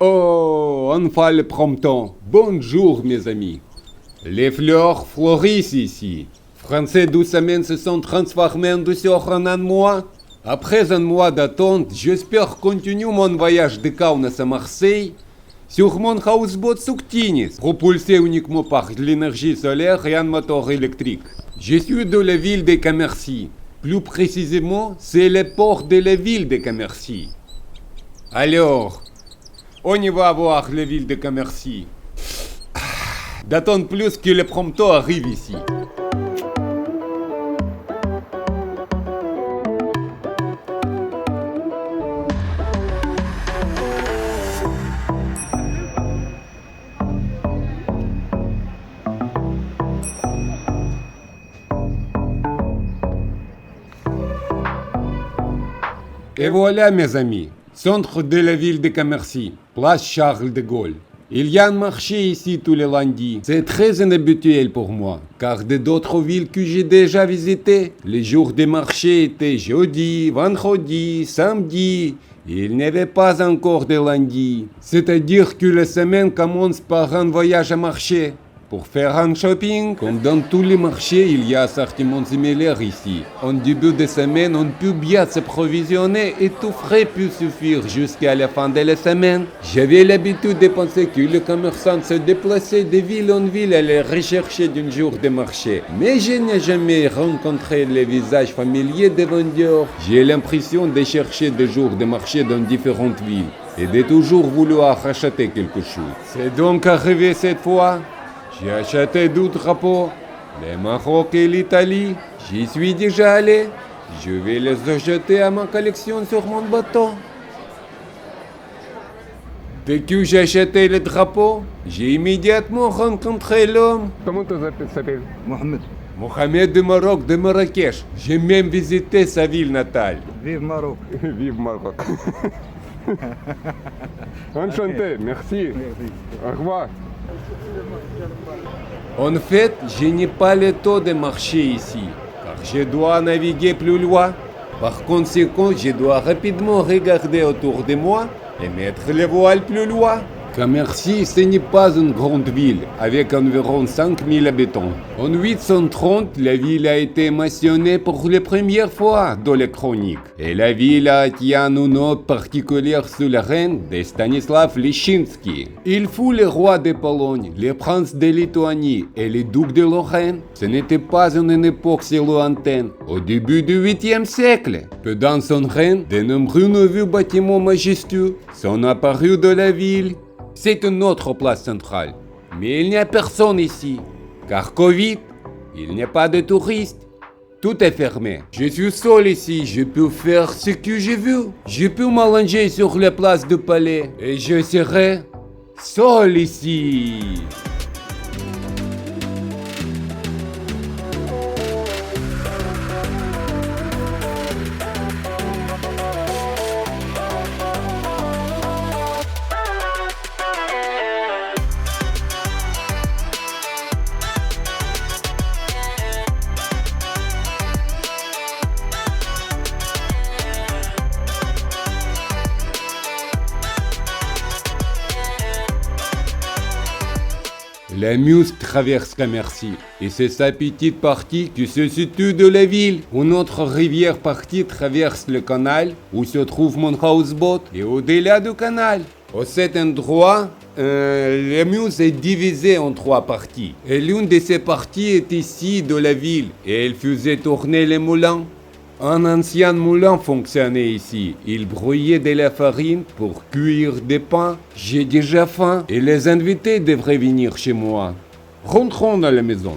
Oh, enfin le printemps. Bonjour mes amis. Les fleurs fleurissent ici. Français 12 semaines se sont transformés en douceur en un mois. Après un mois d'attente, j'espère continuer mon voyage de Kaunas à Marseille sur mon houseboat Sukhtinis, propulsé uniquement par l'énergie solaire et un moteur électrique. Je suis de la ville de Cammercy. Plus précisément, c'est le port de la ville de Cammercy. Alors, on y va voir la ville de Cammercy. D'attendre plus que le printemps arrive ici. Et voilà mes amis, centre de la ville de Cammercy, place Charles de Gaulle. Il y a un marché ici tous les lundis. C'est très inhabituel pour moi, car de d'autres villes que j'ai déjà visitées, les jours de marché étaient jeudi, vendredi, samedi. Il n'y avait pas encore de lundi. C'est-à-dire que la semaine commence par un voyage à marché. Pour faire un shopping, comme dans tous les marchés, il y a un assortiment similaire ici. En début de semaine, on peut bien s'approvisionner et tout frais peut suffire jusqu'à la fin de la semaine. J'avais l'habitude de penser que les commerçants se déplaçaient de ville en ville à la recherche d'un jour de marché. Mais je n'ai jamais rencontré les visages familiers des vendeurs. J'ai l'impression de chercher des jours de marché dans différentes villes et de toujours vouloir acheter quelque chose. C'est donc arrivé cette fois. J'ai acheté 2 drapeaux, le Maroc et l'Italie. J'y suis déjà allé. Je vais les ajouter à ma collection sur mon bateau. Dès que j'ai acheté le drapeau, j'ai immédiatement rencontré l'homme. Comment tu t'appelles? Mohamed. Mohamed de Maroc, de Marrakech. J'ai même visité sa ville natale. Vive Maroc. Vive Maroc. Enchanté, merci. Au revoir. En fait, je n'ai pas le temps de marcher ici, car je dois naviguer plus loin. Par conséquent, je dois rapidement regarder autour de moi et mettre les voiles plus loin. Cammercy, ce n'est pas une grande ville, avec environ 5000 habitants. En 830, la ville a été mentionnée pour la première fois dans les chroniques. Et la ville tient un nom particulier sous le règne de Stanisław Leszczyński. Il fut le roi de Pologne, le prince de Lituanie et le duc de Lorraine. Ce n'était pas une époque si lointaine, au début du 8e siècle. Pendant son règne, de nombreux nouveaux bâtiments majestueux sont apparus dans la ville. C'est une autre place centrale. Mais il n'y a personne ici. Car Covid, il n'y a pas de touristes. Tout est fermé. Je suis seul ici. Je peux faire ce que je veux. Je peux m'allonger sur la place du palais. Et je serai seul ici. La Meuse traverse Cammercy et c'est sa petite partie qui se situe de la ville. Une autre rivière partie traverse le canal où se trouve mon houseboat et au-delà du canal. À cet endroit, la Meuse est divisée en 3 parties. Et l'une de ces parties est ici de la ville et elle faisait tourner les moulins. Un ancien moulin fonctionnait ici. Il brouillait de la farine pour cuire des pains. J'ai déjà faim et les invités devraient venir chez moi. Rentrons dans la maison.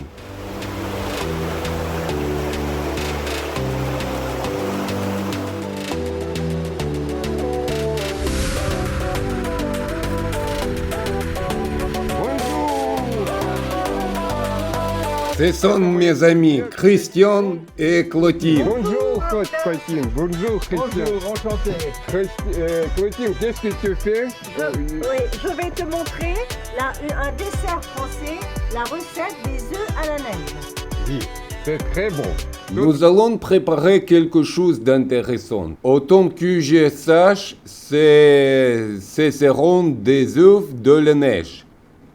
Ce sont mes amis Christian et Clotilde. Bonjour Clotilde, bonjour Christian. Bonjour, enchanté. Clotilde, qu'est-ce que tu fais? Oui, je vais te montrer un dessert français, la recette des œufs à la neige. Oui, c'est très bon. Nous allons préparer quelque chose d'intéressant. Autant que je sache, ce seront des œufs de la neige.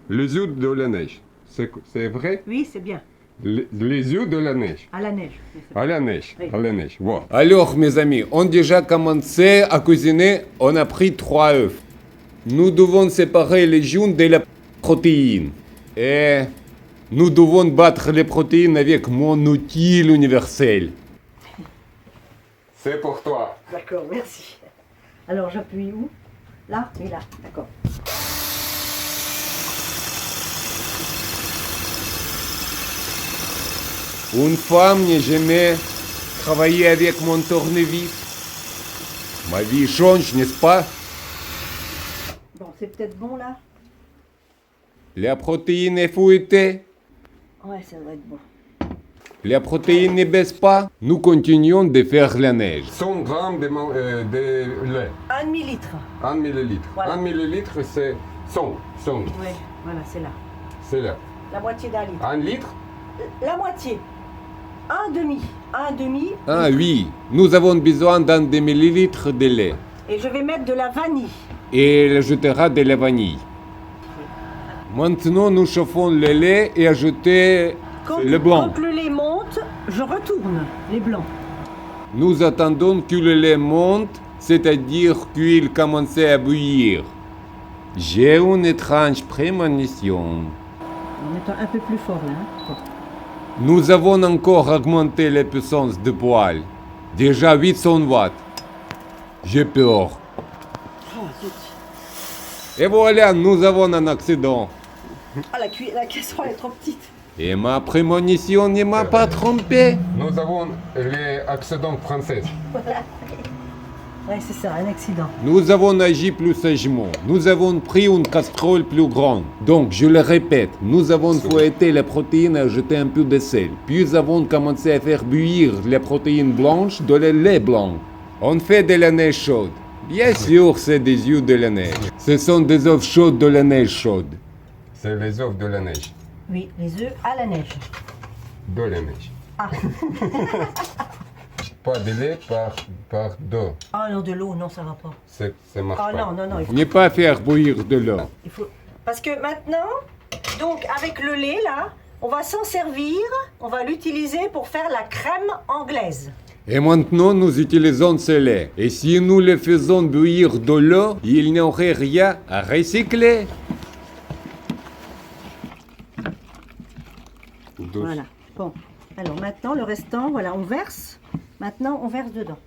Les œufs de la neige. C'est vrai? Oui, c'est bien. Les œufs de la neige. À la neige. À la neige. Oui. À la neige. Voilà. Alors, mes amis, on a déjà commencé à cuisiner. On a pris 3 œufs. Nous devons séparer les jaunes de la protéine. Et nous devons battre les protéines avec mon outil universel. C'est pour toi. D'accord, merci. Alors, j'appuie où? Là? Oui, là. D'accord. Une femme n'a jamais travaillé avec mon tournevis. Ma vie change, n'est-ce pas? Bon, c'est peut-être bon, là? La protéine est fouettée. Ouais, ça doit être bon. La protéine ne baisse pas. Nous continuons de faire la neige. 100 grammes de lait. 1 demi-litre. 1 millilitre. Voilà. 1 millilitre, c'est 100. 100. Ouais, voilà, c'est là. C'est là. La moitié d'un litre. 1 litre? La moitié. Un demi. Un demi. Ah oui, nous avons besoin d'un demi-litre de lait. Et je vais mettre de la vanille. Et elle ajoutera de la vanille. Maintenant, nous chauffons le lait et ajoutons le blanc. Quand le lait monte, je retourne les blancs. Nous attendons que le lait monte, c'est-à-dire qu'il commence à bouillir. J'ai une étrange prémonition. En mettant un peu plus fort, là. Hein. Nous avons encore augmenté la puissance de poêle. Déjà 800 watts. J'ai peur. Oh, zut. Et voilà, nous avons un accident. Ah, la casserole est trop petite. Et ma prémonition ne m'a pas trompé. Nous avons les accidents français. Ouais, c'est ça, un accident. Nous avons agi plus sagement. Nous avons pris une casserole plus grande. Donc, je le répète, nous avons fouetté la protéine et ajouté un peu de sel. Puis, nous avons commencé à faire bouillir la protéine blanche dans le lait blanc. On fait de la neige chaude. Bien sûr, c'est des œufs de la neige. Ce sont des œufs chauds de la neige chaude. C'est les œufs de la neige. Oui, les œufs à la neige. De la neige. Ah, Pas de lait par d'eau. ah non, de l'eau, non, ça va pas. Ça marche Ah pas. non, non, non. Ne pas faire bouillir de l'eau. Il faut... Parce que maintenant, donc avec le lait, là, on va s'en servir, on va l'utiliser pour faire la crème anglaise. Et maintenant, nous utilisons ce lait. Et si nous le faisons bouillir de l'eau, il n'y aurait rien à recycler. Douce. Voilà. Bon. Alors maintenant, le restant, voilà, on verse. Maintenant, on verse dedans.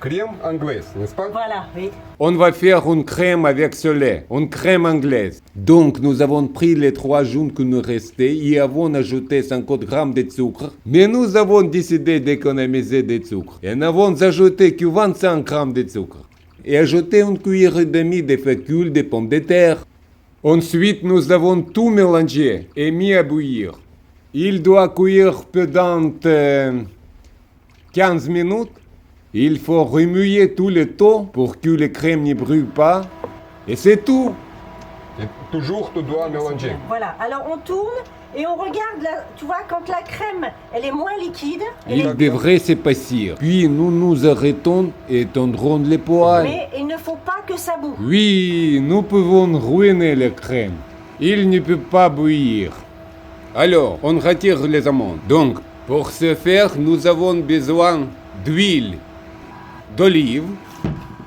Crème anglaise, n'est-ce pas? Voilà, oui. On va faire une crème avec ce lait, une crème anglaise. Donc, nous avons pris les 3 jaunes qui nous restaient et avons ajouté 50 grammes de sucre. Mais nous avons décidé d'économiser des sucres et n'avons ajouté que 25 grammes de sucre. Et ajouté une cuillère et demie de fécule de pommes de terre. Ensuite, nous avons tout mélangé et mis à bouillir. Il doit cuire pendant 15 minutes. Il faut remuer tout le temps pour que la crème ne brûle pas. Et c'est tout. Et toujours, tu dois mélanger. Voilà. Alors on tourne et on regarde, tu vois, quand la crème, elle est moins liquide, elle Il est... devrait se passer. Puis nous nous arrêtons et tendrons les poils. mais il ne faut pas que ça boue. Oui, nous pouvons ruiner la crème. Il ne peut pas bouillir. Alors, on retire les amandes. Donc, pour ce faire, nous avons besoin d'huile d'olive,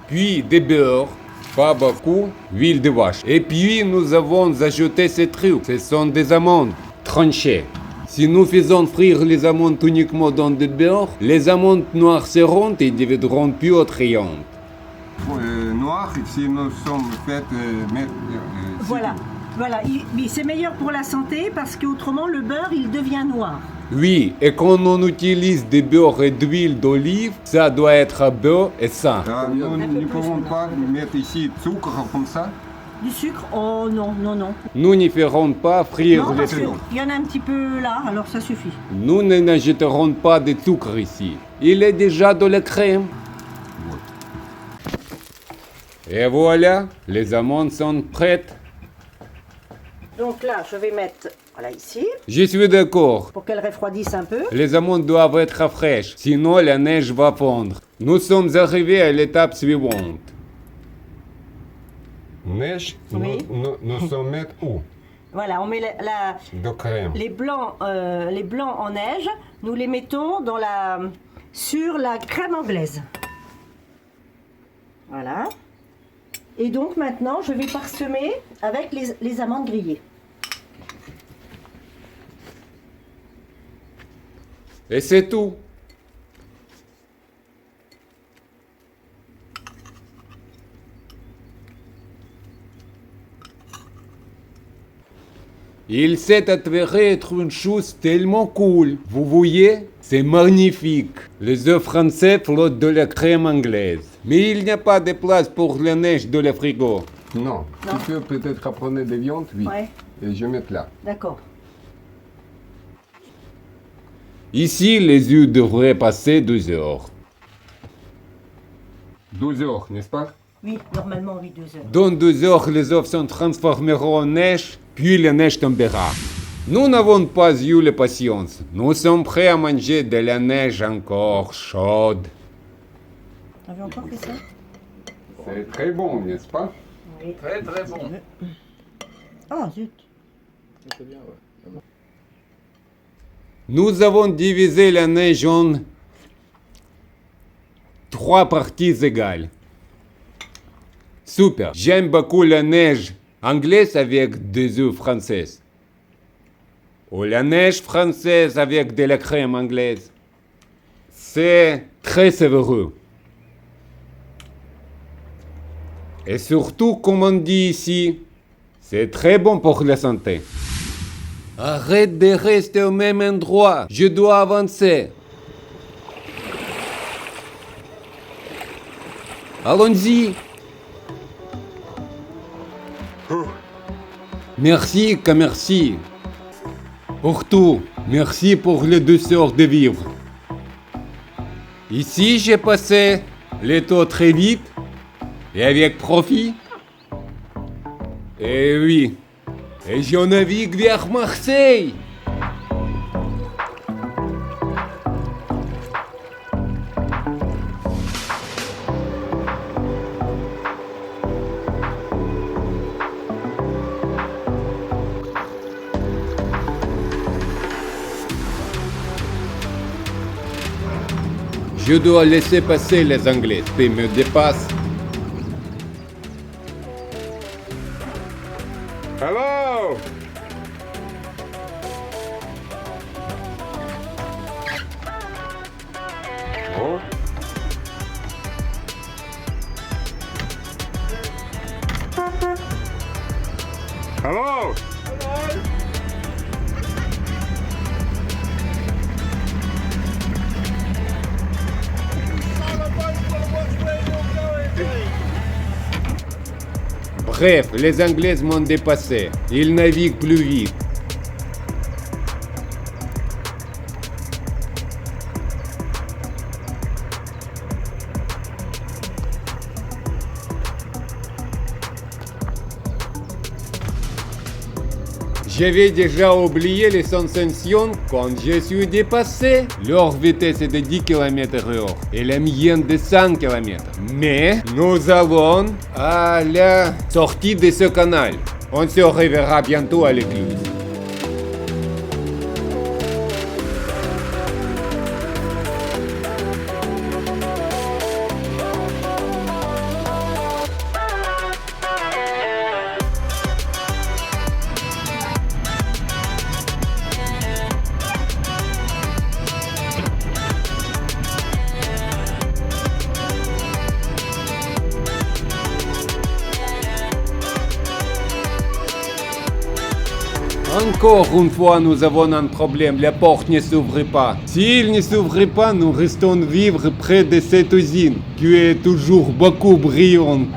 puis de beurre, pas beaucoup, huile de vache. Et puis, nous avons ajouté ces trucs. Ce sont des amandes tranchées. Si nous faisons frire les amandes uniquement dans du beurre, les amandes noirceront et deviendront plus attrayantes. Noir, si nous sommes faites... Voilà. Voilà. Mais c'est meilleur pour la santé parce qu'autrement, le beurre, il devient noir. Oui, et quand on utilise du beurre et d'huile d'olive, ça doit être beau et sain. nous ne pouvons pas mettre ici sucre comme ça. Du sucre? Oh non, non, non. Nous ne ferons pas frire Non, les parce sucres. qu'il y en a un petit peu là, alors ça suffit. Nous n'ajouterons pas de sucre ici. Il est déjà de la crème. Et voilà, les amandes sont prêtes. Donc là, je vais mettre, voilà, ici, Je suis d'accord. pour qu'elle refroidisse un peu. Les amandes doivent être fraîches, sinon la neige va fondre. Nous sommes arrivés à l'étape suivante. Neige, Oui. nous sommes mettre où? Voilà, on met De crème. les blancs en neige, nous les mettons sur la crème anglaise. Voilà. Et donc maintenant, je vais parsemer avec les amandes grillées. Et c'est tout. Il s'est avéré être une chose tellement cool. Vous voyez? C'est magnifique. Les œufs français flottent de la crème anglaise. Mais il n'y a pas de place pour la neige de la frigo. Non. Non. Tu peux peut-être prendre des viandes, oui. Ouais, Et je mets là. d'accord. Ici, les œufs devraient passer 2 heures. 12 heures, n'est-ce pas? Oui, normalement, oui, 2 heures. Dans 2 heures, les œufs se transformeront en neige, puis la neige tombera. Nous n'avons pas eu la patience. Nous sommes prêts à manger de la neige encore chaude. T'avais encore fait ça? C'est très bon, n'est-ce pas? Oui. Très très bon. Ah, zut. C'est bien, ouais. Nous avons divisé la neige en 3 parties égales. Super. J'aime beaucoup la neige anglaise avec des œufs françaises. Ou la neige française avec de la crème anglaise. C'est très savoureux. Et surtout, comme on dit ici, c'est très bon pour la santé. Arrête de rester au même endroit. Je dois avancer. Allons-y. Merci, que merci. Pour tout, merci pour les douceurs de vivre. Ici, j'ai passé le temps très vite et avec profit. Et oui, et je navigue vers Marseille. Je dois laisser passer les Anglais, ils me dépassent. Hello! Oh. Hello! Bref, les Anglais m'ont dépassé. Ils naviguent plus vite. J'avais déjà oublié les sensations quand je suis dépassé. Leur vitesse est de 10 km/h et la mienne de 100 km. Mais nous allons à la sortie de ce canal. On se reverra bientôt à l'église. Encore une fois, nous avons un problème. La porte ne s'ouvre pas. S'il ne s'ouvre pas, nous restons vivre près de cette usine, qui est toujours beaucoup brillante.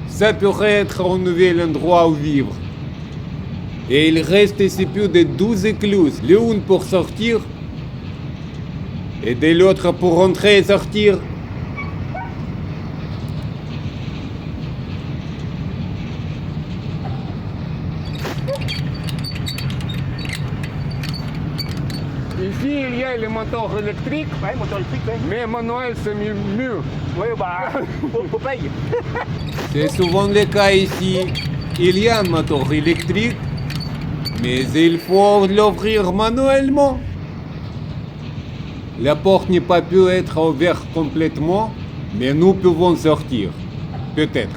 Ça pourrait être un nouvel endroit où vivre. Et il reste ici plus de 12 écluses, l'une pour sortir et de l'autre pour rentrer et sortir. Ici, il y a le moteur électrique, Ouais, moteur électrique, ouais. mais manuel, c'est mieux. Ouais, bah, faut payer. C'est souvent le cas ici. Il y a un moteur électrique, mais il faut l'ouvrir manuellement. La porte n'a pas pu être ouverte complètement, mais nous pouvons sortir. Peut-être.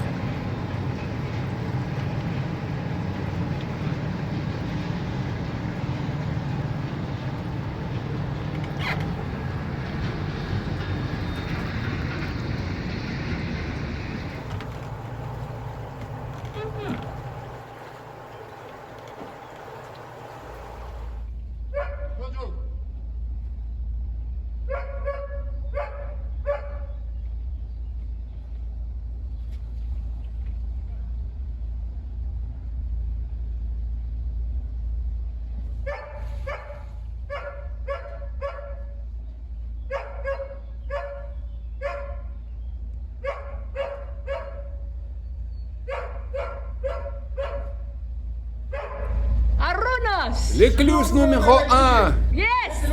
Arunas! L'écluse numéro 1. Yes! The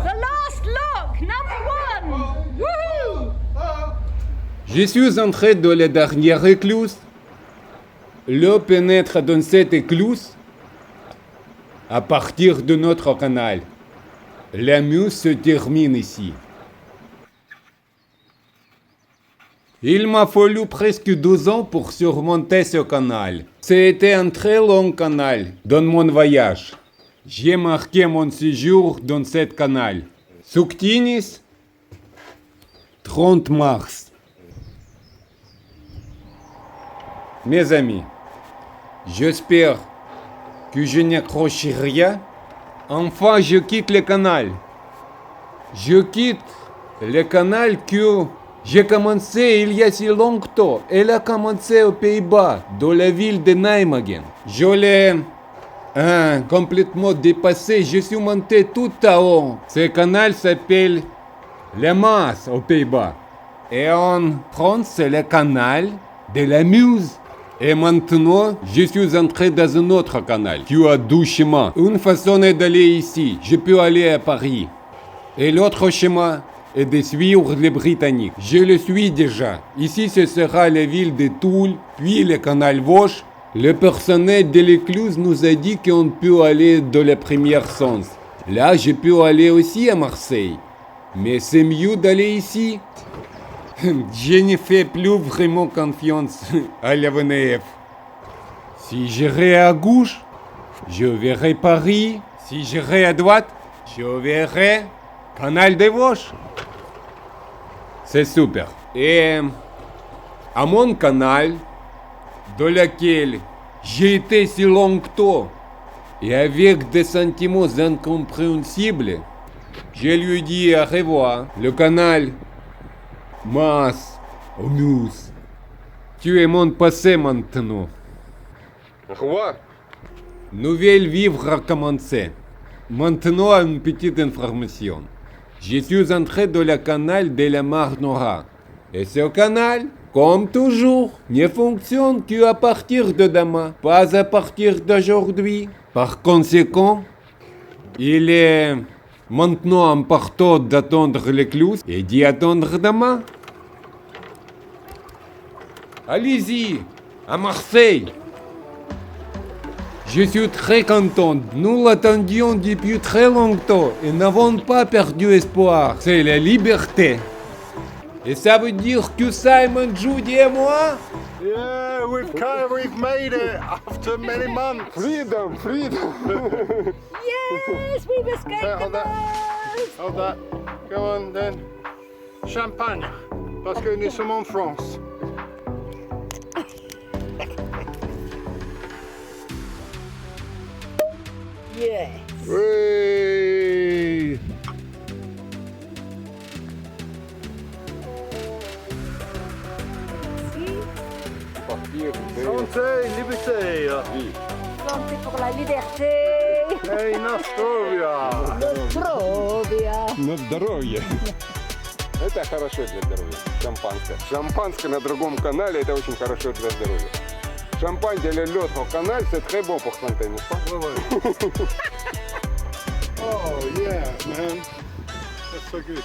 last lock, number 1! Woohoo! Je suis entré dans la dernière écluse. L'eau pénètre dans cette écluse à partir de notre canal. La muse se termine ici. Il m'a fallu presque 12 ans pour surmonter ce canal. C'était un très long canal dans mon voyage. J'ai marqué mon séjour dans ce canal. Suktinis, 30 mars. Mes amis, j'espère que je n'accroche rien. Enfin, je quitte le canal. Je quitte le canal que j'ai commencé il y a si longtemps. Elle a commencé aux Pays-Bas, dans la ville de Nijmegen. Je l'ai complètement dépassé. Je suis monté tout à haut. Ce canal s'appelle le Maas aux Pays-Bas. Et en France, c'est le canal de la Meuse. Et maintenant, je suis entré dans un autre canal qui a 2 chemins. Une façon est d'aller ici. Je peux aller à Paris. Et l'autre chemin est de suivre les Britanniques. Je le suis déjà. Ici, ce sera la ville de Toul, puis le canal Vosges. Le personnel de l'écluse nous a dit qu'on peut aller dans le premier sens. Là, je peux aller aussi à Marseille. Mais c'est mieux d'aller ici. Je ne fais plus vraiment confiance à la VNF. Si j'irai à gauche, je verrai Paris. Si j'irai à droite, je verrai Canal des Vosges. C'est super. Et à mon canal, dans lequel j'ai été si longtemps, et avec des sentiments incompréhensibles, je lui dis au revoir. Le canal Maas, News. Tu es mon passé maintenant. Au revoir. Nouvelle vivre a commencé. Maintenant, une petite information. Je suis entré dans le canal de la Mar Nora. Et ce canal, comme toujours, ne fonctionne qu'à partir de demain, pas à partir d'aujourd'hui. Par conséquent, il est maintenant important d'attendre l'écluse et d'y attendre demain. Allez-y, à Marseille. Je suis très content. Nous l'attendions depuis très longtemps et n'avons pas perdu espoir. C'est la liberté. Et ça veut dire que Simon, Judy et moi... Yeah, we've made it after many months. Freedom, freedom. Yes, we've escaped the Hold that. Mars! Hold that. Go on then. Champagne, parce que nous sommes en France. Yes. Oui. Santé, liberté. Santé pour la liberté! Hey, Nostrovia. Nostrovia! На здоровье. Это хорошо для здоровья. Шампанское. Шампанское на другом канале, это очень хорошо для здоровья. Champagne de l'autre canal, c'est très bon pour santé, n'est-ce pas? Oh, yeah. man. That's so good.